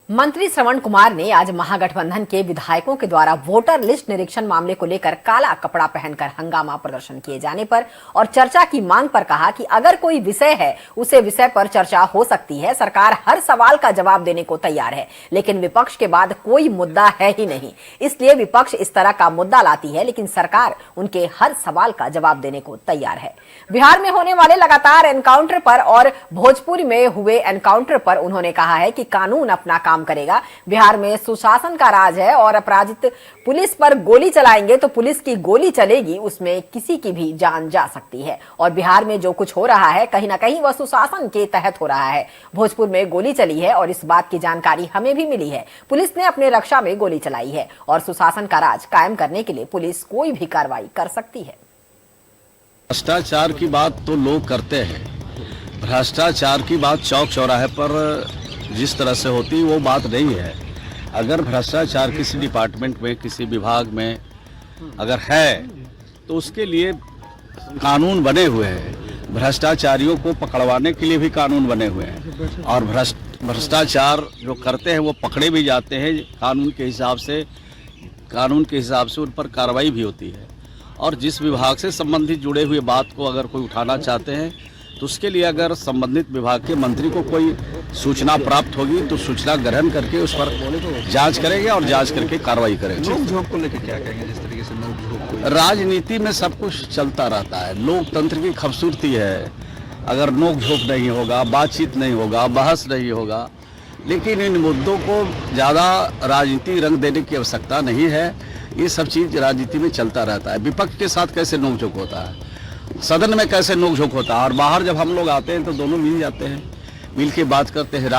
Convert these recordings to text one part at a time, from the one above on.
मंत्री श्रवण कुमार ने आज महागठबंधन के विधायकों के द्वारा वोटर लिस्ट निरीक्षण मामले को लेकर काला कपड़ा पहनकर हंगामा प्रदर्शन किए जाने पर और चर्चा की मांग पर कहा कि अगर कोई विषय है उसे विषय पर चर्चा हो सकती है। सरकार हर सवाल का जवाब देने को तैयार है, लेकिन विपक्ष के बाद कोई मुद्दा है ही नहीं। इसलिए विपक्ष इस तरह का मुद्दा लाती है, लेकिन सरकार उनके हर सवाल का जवाब देने को तैयार है। बिहार में होने वाले लगातार एनकाउंटर पर और भोजपुर में हुए एनकाउंटर पर उन्होंने कहा है कि कानून अपना काम करेगा। बिहार में सुशासन का राज है और अपराधित पुलिस पर गोली चलाएंगे तो पुलिस की गोली चलेगी, उसमें किसी की भी जान जा सकती है। और बिहार में जो कुछ हो रहा है कहीं ना कहीं वह सुशासन के तहत हो रहा है। भोजपुर में गोली चली है और इस बात की जानकारी हमें भी मिली है। पुलिस ने अपने रक्षा में गोली चलाई है और सुशासन का राज कायम करने के लिए पुलिस कोई भी कार्रवाई कर सकती है। भ्रष्टाचार की बात तो लोग करते हैं, भ्रष्टाचार की बात चौक चौराहे पर जिस तरह से होती वो बात नहीं है। अगर भ्रष्टाचार किसी डिपार्टमेंट में, किसी विभाग में अगर है तो उसके लिए कानून बने हुए हैं। भ्रष्टाचारियों को पकड़वाने के लिए भी कानून बने हुए हैं और भ्रष्टाचार जो करते हैं वो पकड़े भी जाते हैं। कानून के हिसाब से उन पर कार्रवाई भी होती है। और जिस विभाग से संबंधित जुड़े हुए बात को अगर कोई उठाना चाहते हैं तो उसके लिए अगर संबंधित विभाग के मंत्री को कोई सूचना प्राप्त होगी तो सूचना ग्रहण करके उस पर जांच करेंगे और जांच करके कार्रवाई करेंगे। नोक झोंक को लेकर क्या कहेंगे? जिस तरीके से नोक झोंक राजनीति में सब कुछ चलता रहता है, लोकतंत्र की खूबसूरती है। अगर नोक झोंक नहीं होगा, बातचीत नहीं होगा, बहस नहीं होगा, लेकिन इन मुद्दों को ज़्यादा राजनीतिक रंग देने की आवश्यकता नहीं है। ये सब चीज़ राजनीति में चलता रहता है। विपक्ष के साथ कैसे नोक झोंक होता है, सदन में कैसे नोक झोंक होता है और बाहर जब हम लोग आते हैं तो दोनों मिल जाते हैं, मिल के बात करते हैं।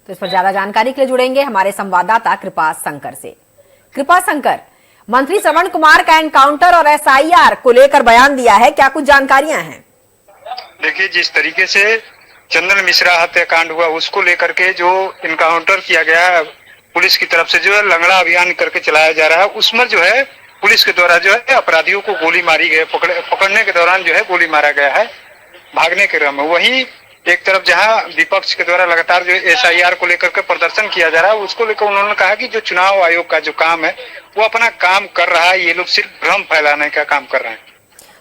तो इस पर ज्यादा जानकारी के लिए जुड़ेंगे हमारे संवाददाता कृपा शंकर से। कृपा शंकर, मंत्री श्रवण कुमार का एनकाउंटर और एसआईआर को लेकर बयान दिया है, क्या कुछ जानकारियां हैं? देखिए, जिस तरीके से चंदन मिश्रा हत्याकांड हुआ उसको लेकर के जो इनकाउंटर किया गया पुलिस की तरफ से, जो है लंगड़ा अभियान करके चलाया जा रहा है, उसमें जो है पुलिस के द्वारा जो है अपराधियों को गोली मारी गई। पकड़ने के दौरान जो है गोली मारा गया है भागने के क्रम में। वहीं एक तरफ जहां विपक्ष के द्वारा लगातार जो एसआईआर को लेकर के प्रदर्शन किया जा रहा है उसको लेकर उन्होंने कहा कि जो चुनाव आयोग का जो काम है वो अपना काम कर रहा है, ये लोग सिर्फ भ्रम फैलाने का काम कर रहे हैं।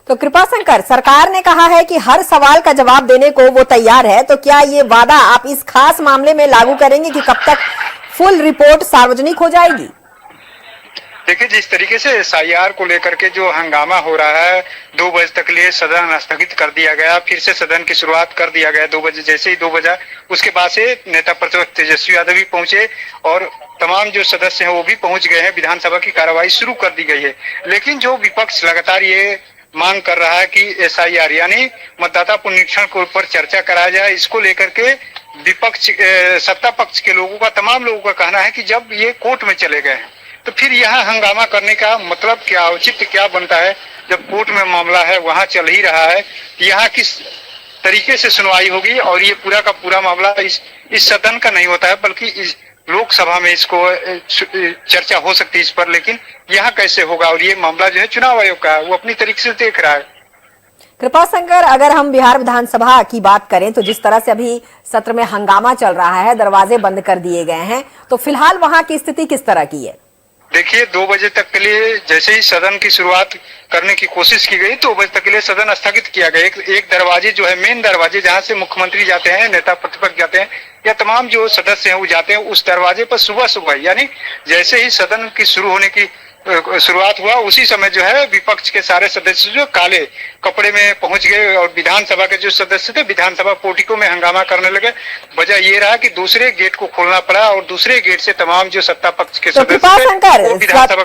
तो कृपा शंकर, सरकार ने कहा है कि हर सवाल का जवाब देने को वो तैयार है, तो क्या ये वादा आप इस खास मामले में लागू करेंगे कि कब तक फुल रिपोर्ट सार्वजनिक हो जाएगी? देखिए, जिस तरीके से एसआईआर को लेकर के जो हंगामा हो रहा है, 2 बजे तक लिए सदन स्थगित कर दिया गया, फिर से सदन की शुरुआत कर दिया गया 2 बजे। जैसे ही 2 बजा उसके बाद से नेता प्रतिपक्ष तेजस्वी यादव भी पहुंचे और तमाम जो सदस्य हैं वो भी पहुंच गए हैं। विधानसभा की कार्यवाही शुरू कर दी गई है, लेकिन जो विपक्ष लगातार ये मांग कर रहा है कि एसआईआर यानी मतदाता पुनरीक्षण के ऊपर चर्चा कराया जाए, इसको लेकर के विपक्ष सत्ता पक्ष के लोगों का, तमाम लोगों का कहना है कि जब ये कोर्ट में चले गए हैं तो फिर यहाँ हंगामा करने का मतलब क्या, औचित्य क्या बनता है? जब कोर्ट में मामला है, वहां चल ही रहा है, यहाँ किस तरीके से सुनवाई होगी? और ये पूरा का पूरा मामला इस सदन का नहीं होता है, बल्कि इस लोकसभा में इसको चर्चा हो सकती है इस पर, लेकिन यहाँ कैसे होगा? और ये मामला जो है चुनाव आयोग का है, वो अपनी तरीके से देख रहा है। कृपा शंकर, अगर हम बिहार विधानसभा की बात करें तो जिस तरह से अभी सत्र में हंगामा चल रहा है, दरवाजे बंद कर दिए गए हैं, तो फिलहाल वहां की स्थिति किस तरह की है? देखिए, 2 बजे तक के लिए जैसे ही सदन की शुरुआत करने की कोशिश की गई, 2 बजे तक के लिए सदन स्थगित किया गया। एक दरवाजे जो है मेन दरवाजे, जहां से मुख्यमंत्री जाते हैं, नेता प्रतिपक्ष जाते हैं या तमाम जो सदस्य हैं वो जाते हैं, उस दरवाजे पर सुबह यानी जैसे ही सदन की शुरू होने की शुरुआत हुआ उसी समय जो है विपक्ष के सारे सदस्य जो काले कपड़े में पहुंच गए और विधानसभा के जो सदस्य थे विधानसभा पोर्टिको में हंगामा करने लगे। वजह ये रहा कि दूसरे गेट को खोलना पड़ा और दूसरे गेट से तमाम जो सत्ता पक्ष के तो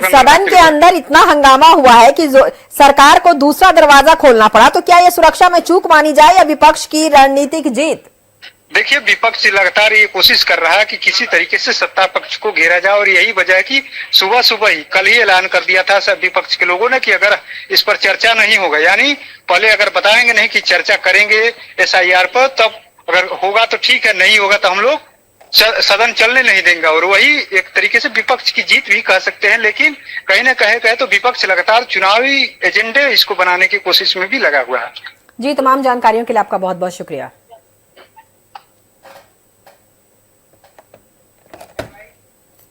सदन के अंदर इतना हंगामा हुआ है कि सरकार को दूसरा दरवाजा खोलना पड़ा, तो क्या ये सुरक्षा में चूक मानी जाए या विपक्ष की रणनीतिक जीत? देखिए, विपक्ष लगातार ये कोशिश कर रहा है कि किसी तरीके से सत्ता पक्ष को घेरा जाए और यही वजह है कि सुबह ही कल ही ऐलान कर दिया था सब विपक्ष के लोगों ने कि अगर इस पर चर्चा नहीं होगा, यानी पहले अगर बताएंगे नहीं कि चर्चा करेंगे एसआईआर पर, तब अगर होगा तो ठीक है, नहीं होगा तो हम लोग सदन चलने नहीं देंगे। और वही एक तरीके से विपक्ष की जीत भी कह सकते हैं। लेकिन कहीं ना कहे तो विपक्ष लगातार चुनावी एजेंडे इसको बनाने की कोशिश में भी लगा हुआ है। जी, तमाम जानकारियों के लिए आपका बहुत बहुत शुक्रिया।